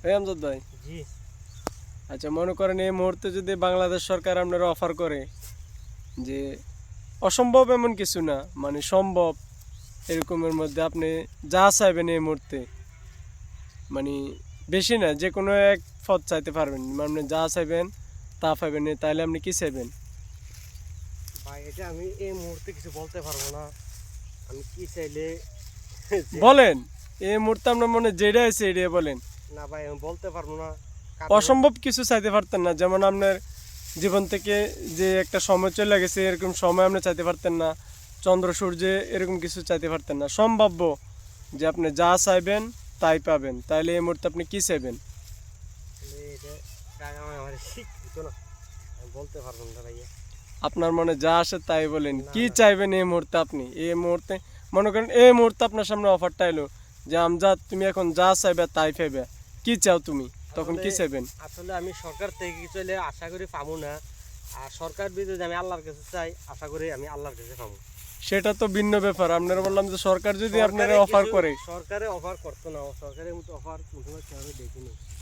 এই আমজাদ ভাই, আচ্ছা মনে করেন এই মুহূর্তে যদি বাংলাদেশ সরকার আপনারা অফার করে যে অসম্ভব এমন কিছু না, মানে সম্ভব এরকমের মধ্যে আপনি যা চাইবেন এই মুহূর্তে, মানে বেশি না, যে কোনো এক পদ চাইতে পারবেন, মানে যা চাইবেন তা পাবেন, তাহলে আপনি কি চাইবেন? ভাই এটা আমি এই মুহূর্তে কিছু বলতে পারবো না, আমি কি চাইলে বলেন এই মুহূর্তে আপনার মনে যেটা আছে এটাই বলেন। না ভাই আমি বলতে পারবো না। অসম্ভব কিছু চাইতে পারতেন না, যেমন আপনার জীবন থেকে যে একটা সময় চলে গেছে এরকম সময় আপনি চাইতে পারতেন না, চন্দ্র সূর্যে এরকম কিছু চাইতে পারতেন না, সম্ভাব্য যে আপনি যা চাইবেন তাই পাবেন, তাইলে এই মুহূর্তে আপনি কি চাইবেন? বলতে পারবো না ভাইয়া। আপনার মনে যা আসে তাই বলেন, কি চাইবেন এই মুহূর্তে? আপনি এই মুহূর্তে মনে করেন এই মুহূর্তে আপনার সামনে অফারটা এলো যে আমজাদ তুমি এখন যা চাইবে তাই পাইবে, কি চাও তুমি, তখন কি চাইবেন? আসলে আমি সরকার থেকে কিছু আশা করি পাবো না, আর সরকার বিরুদ্ধে আমি আল্লাহর কাছে চাই, আশা করি আমি আল্লাহর কাছে পাবো। সেটা তো ভিন্ন ব্যাপার। আপনারা বললাম যে সরকার যদি আপনারা অফার করে, সরকারে অফার করতো না, সরকারের মতো অফার দেখিনি।